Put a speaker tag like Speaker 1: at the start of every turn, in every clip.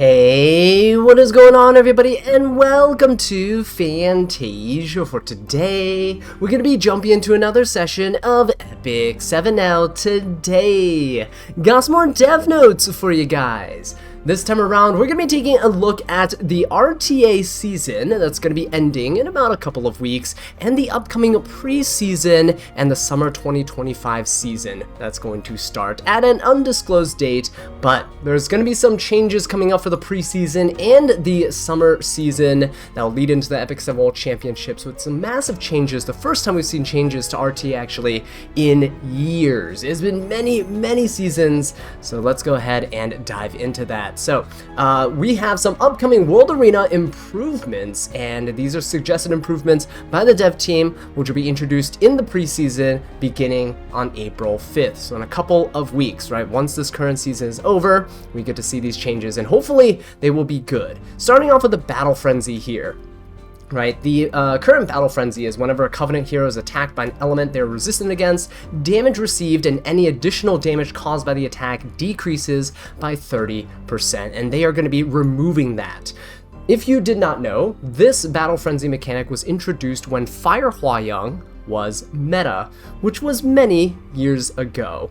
Speaker 1: Hey, what is going on everybody, and welcome to Fantasia. For today, we're going to be jumping into another session of Epic 7L today. Got some more dev notes for you guys. This time around, we're going to be taking a look at the RTA season that's going to be ending in about a couple of weeks, and the upcoming preseason and the summer 2025 season that's going to start at an undisclosed date, but there's going to be some changes coming up for the preseason and the summer season that will lead into the Epic 7L Championships with some massive changes. The first time we've seen changes to RTA actually in years. It's been many seasons, so let's go ahead and dive into that. So we have some upcoming World Arena improvements, and these are suggested improvements by the dev team, which will be introduced in the preseason beginning on April 5th. So in a couple of weeks, right? Once this current season is over, we get to see these changes, and hopefully they will be good. Starting off with the Battle Frenzy here. Right, the current Battle Frenzy is whenever a Covenant hero is attacked by an element they're resistant against, damage received and any additional damage caused by the attack decreases by 30%, and they are going to be removing that. If you did not know, this Battle Frenzy mechanic was introduced when Fire Hua was meta, which was many years ago.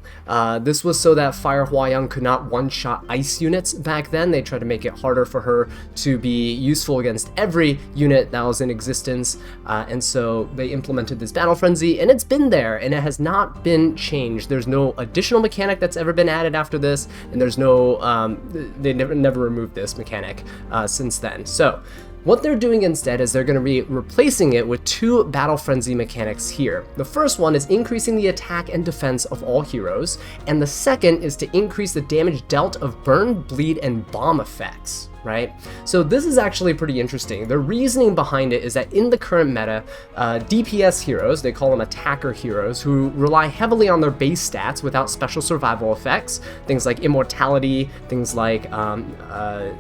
Speaker 1: This was so that Fire Hua could not one-shot ice units back then. They tried to make it harder for her to be useful against every unit that was in existence, and so they implemented this Battle Frenzy, and it's been there, and it has not been changed. There's no additional mechanic that's ever been added after this, and there's no, they never removed this mechanic since then. So what they're doing instead is they're going to be replacing it with two Battle Frenzy mechanics here. The first one is increasing the attack and defense of all heroes, and the second is to increase the damage dealt of burn, bleed, and bomb effects. Right? So this is actually pretty interesting. The reasoning behind it is that in the current meta, DPS heroes, they call them attacker heroes, who rely heavily on their base stats without special survival effects, things like immortality, things like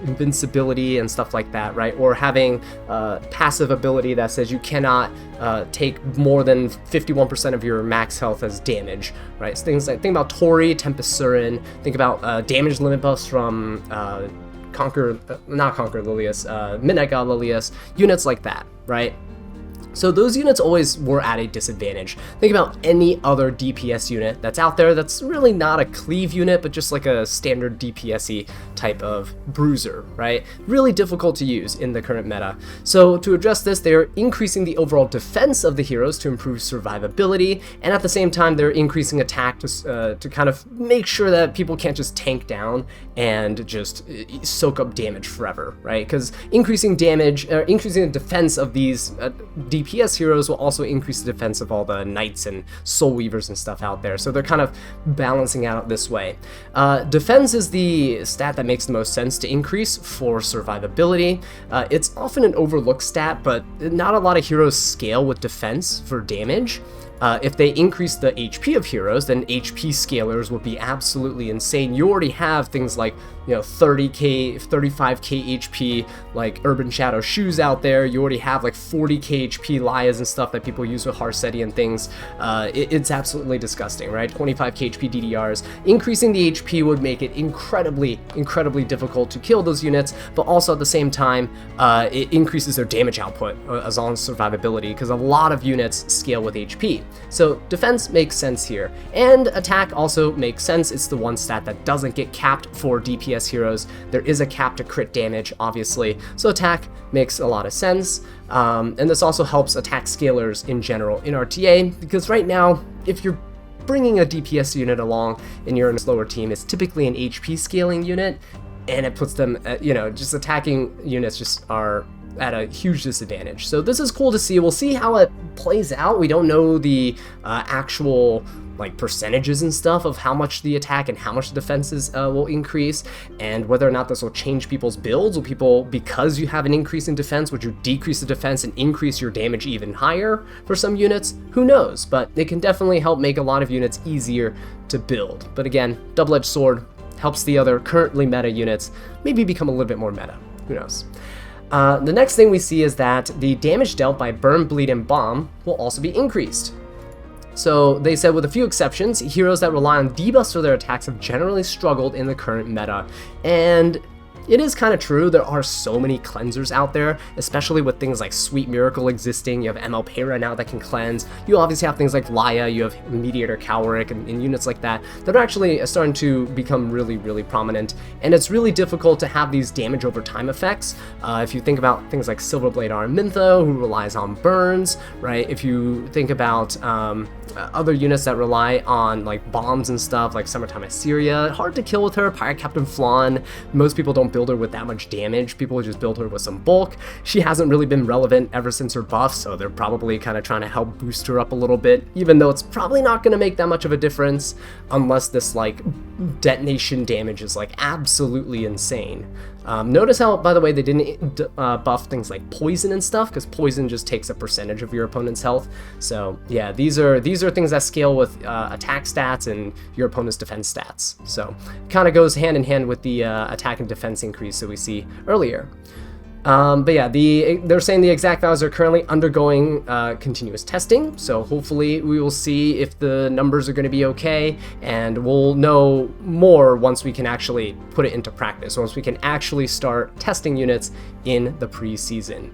Speaker 1: invincibility and stuff like that, right? Or having passive ability that says you cannot take more than 51% of your max health as damage, right? So things like, think about Tori, Tempest Surin, think about damage limit buffs from Midnight God Lilius, units like that, right? So those units always were at a disadvantage. Think about any other DPS unit that's out there that's really not a cleave unit, but just like a standard DPS-y type of bruiser, right? Really difficult to use in the current meta. So to address this, they're increasing the overall defense of the heroes to improve survivability, and at the same time, they're increasing attack to kind of make sure that people can't just tank down and just soak up damage forever, right? Because increasing damage, increasing the defense of these DPS heroes will also increase the defense of all the knights and soul weavers and stuff out there, so they're kind of balancing out this way. Defense is the stat that makes the most sense to increase for survivability. It's often an overlooked stat, but not a lot of heroes scale with defense for damage. If they increase the HP of heroes, then HP scalers would be absolutely insane. You already have things like, 30k, 35k HP, like Urban Shadow Shoes out there. You already have like 40k HP Lias and stuff that people use with Harseti and things. It's absolutely disgusting, right? 25k HP DDRs. Increasing the HP would make it incredibly difficult to kill those units, but also at the same time, it increases their damage output as well as survivability, because a lot of units scale with HP. So defense makes sense here, and attack also makes sense. It's the one stat that doesn't get capped for DPS heroes. There is a cap to crit damage, obviously, so attack makes a lot of sense. And this also helps attack scalers in general in RTA, because right now, if you're bringing a DPS unit along and you're in a slower team, it's typically an HP scaling unit, and it puts them at, just attacking units just are at a huge disadvantage. So this is cool to see. We'll see how it plays out. We don't know the actual like percentages and stuff of how much the attack and how much the defenses will increase, and whether or not this will change people's builds. Will people, because you have an increase in defense, would you decrease the defense and increase your damage even higher for some units? Who knows, but it can definitely help make a lot of units easier to build. But again, double-edged sword, helps the other currently meta units maybe become a little bit more meta. Who knows? The next thing we see is that the damage dealt by burn, bleed, and bomb will also be increased. So they said, with a few exceptions, heroes that rely on debuffs for their attacks have generally struggled in the current meta. And it is kind of true. There are so many cleansers out there, especially with things like Sweet Miracle existing. You have ML Para now that can cleanse. You obviously have things like Laya, you have Mediator Cowrick, and units like that that are actually starting to become really, really prominent. And it's really difficult to have these damage over time effects. If you think about things like Silverblade Araminta, who relies on burns, right? If you think about other units that rely on like bombs and stuff, like Summertime Assyria, hard to kill with her. Pirate Captain Flan, most people don't build her with that much damage. People just build her with some bulk. She hasn't really been relevant ever since her buff, so they're probably kind of trying to help boost her up a little bit, even though it's probably not going to make that much of a difference unless this like detonation damage is like absolutely insane. Notice how, by the way, they didn't buff things like poison and stuff, because poison just takes a percentage of your opponent's health. So yeah, these are things that scale with attack stats and your opponent's defense stats. So kind of goes hand in hand with the attack and defense increase that we see earlier. But yeah, they're saying the exact values are currently undergoing continuous testing, so hopefully we will see if the numbers are going to be okay, and we'll know more once we can actually put it into practice, once we can actually start testing units in the preseason.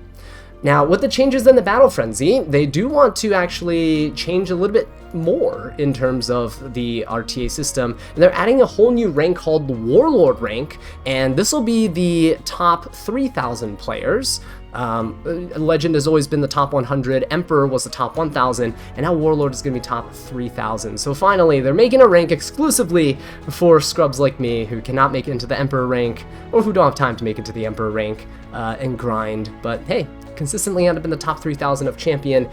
Speaker 1: Now, with the changes in the Battle Frenzy, they do want to actually change a little bit more in terms of the RTA system, and they're adding a whole new rank called the Warlord rank, and this will be the top 3,000 players. Legend has always been the top 100, Emperor was the top 1,000, and now Warlord is going to be top 3,000. So finally, they're making a rank exclusively for scrubs like me who cannot make it into the Emperor rank, or who don't have time to make it to the Emperor rank and grind. But hey, consistently end up in the top 3,000 of Champion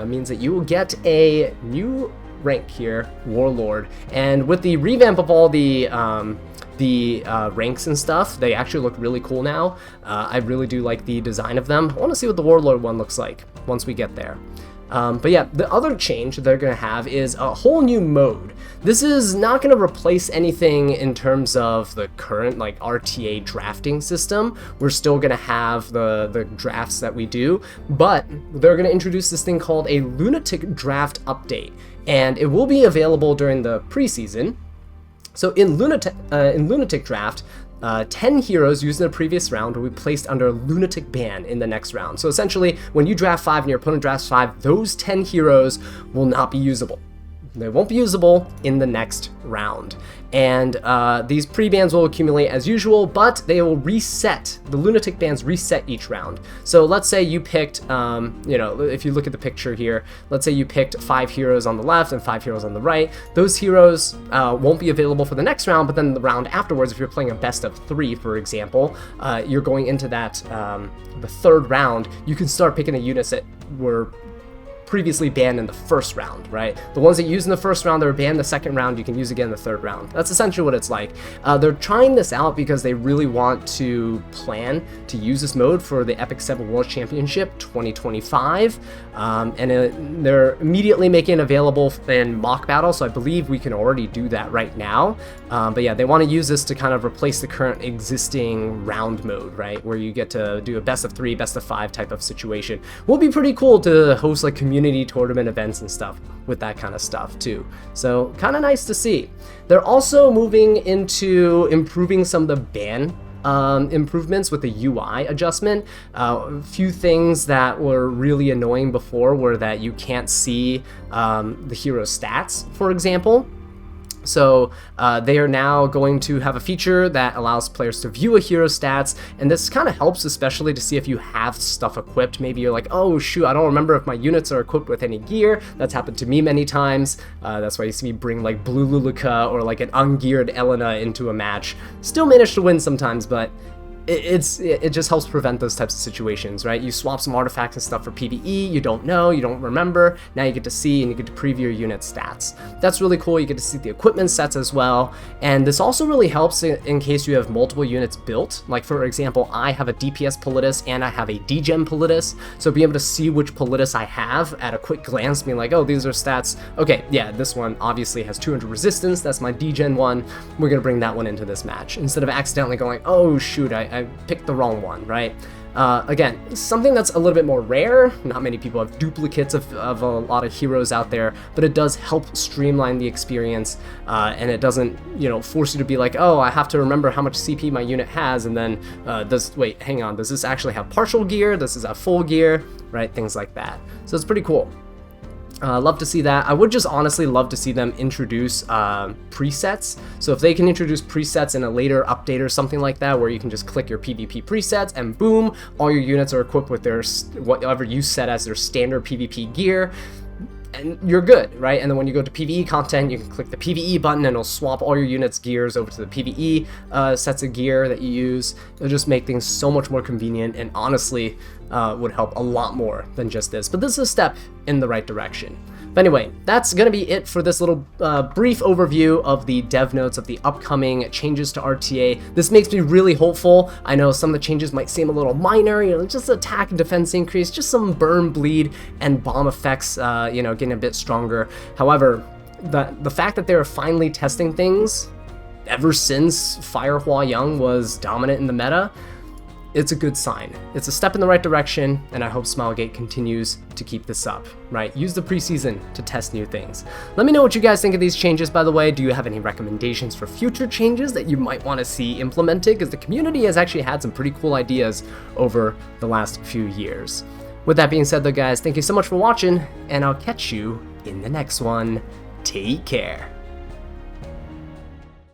Speaker 1: means that you will get a new rank here, Warlord. And with the revamp of all the ranks and stuff, they actually look really cool now. I really do like the design of them. I want to see what the Warlord one looks like once we get there. But yeah, the other change they're going to have is a whole new mode. This is not going to replace anything in terms of the current like RTA drafting system. We're still going to have the drafts that we do, but they're going to introduce this thing called a Lunatic draft update, and it will be available during the preseason. So in Lunatic draft, 10 heroes used in the previous round will be placed under Lunatic ban in the next round. So essentially, when you draft 5 and your opponent drafts 5, those 10 heroes will not be usable. They won't be usable in the next round. And these pre-bans will accumulate as usual, but they will reset. The Lunatic bans reset each round. So let's say you picked, if you look at the picture here, let's say you picked 5 heroes on the left and 5 heroes on the right. Those heroes won't be available for the next round, but then the round afterwards, if you're playing a best of 3, for example, you're going into that, the third round, you can start picking the units that were previously banned in the first round, right? The ones that you used in the first round that were banned in the second round, you can use again in the third round. That's essentially what it's like. They're trying this out because they really want to plan to use this mode for the Epic 7 World Championship 2025, and they're immediately making it available in mock battle, so I believe we can already do that right now. But yeah, they want to use this to kind of replace the current existing round mode, right? Where you get to do a best of 3, best of 5 type of situation. Will be pretty cool to host like community tournament events and stuff with that kind of stuff too. So kind of nice to see. They're also moving into improving some of the ban improvements with the UI adjustment. A few things that were really annoying before were that you can't see the hero stats, for example. So they are now going to have a feature that allows players to view a hero's stats, and this kind of helps especially to see if you have stuff equipped. Maybe you're like, oh shoot, I don't remember if my units are equipped with any gear. That's happened to me many times. That's why you see me bring like Blue Luluka or like an ungeared Elena into a match. Still manage to win sometimes, but it just helps prevent those types of situations, right? You swap some artifacts and stuff for PvE, you don't know, you don't remember, now you get to see and you get to preview your unit stats. That's really cool. You get to see the equipment sets as well, and this also really helps in case you have multiple units built. Like for example, I have a DPS Politis and I have a Degen Politis, so being able to see which Politis I have at a quick glance, being like, oh, these are stats, okay, yeah, this one obviously has 200 resistance, that's my Degen one, we're gonna bring that one into this match, instead of accidentally going, oh shoot, I I picked the wrong one, right? Again, something that's a little bit more rare. Not many people have duplicates of a lot of heroes out there, but it does help streamline the experience, and it doesn't, you know, force you to be like, oh, I have to remember how much CP my unit has, and then wait, hang on, does this actually have partial gear? Does this have full gear? Right, things like that. So it's pretty cool. Love to see that. I would just honestly love to see them introduce presets. So if they can introduce presets in a later update or something like that, where you can just click your PvP presets and boom, all your units are equipped with their whatever you set as their standard PvP gear, and you're good, right? And then when you go to PvE content, you can click the PvE button and it'll swap all your units' gears over to the PvE sets of gear that you use. It'll just make things so much more convenient, and honestly would help a lot more than just this. But this is a step in the right direction. But anyway, that's going to be it for this little brief overview of the dev notes of the upcoming changes to RTA. This makes me really hopeful. I know some of the changes might seem a little minor, you know, just attack and defense increase, just some burn, bleed, and bomb effects, you know, getting a bit stronger. However, the fact that they're finally testing things ever since Fire Hua Young was dominant in the meta, it's a good sign. It's a step in the right direction, and I hope Smilegate continues to keep this up, right? Use the preseason to test new things. Let me know what you guys think of these changes, by the way. Do you have any recommendations for future changes that you might want to see implemented? Because the community has actually had some pretty cool ideas over the last few years. With that being said, though, guys, thank you so much for watching, and I'll catch you in the next one. Take care.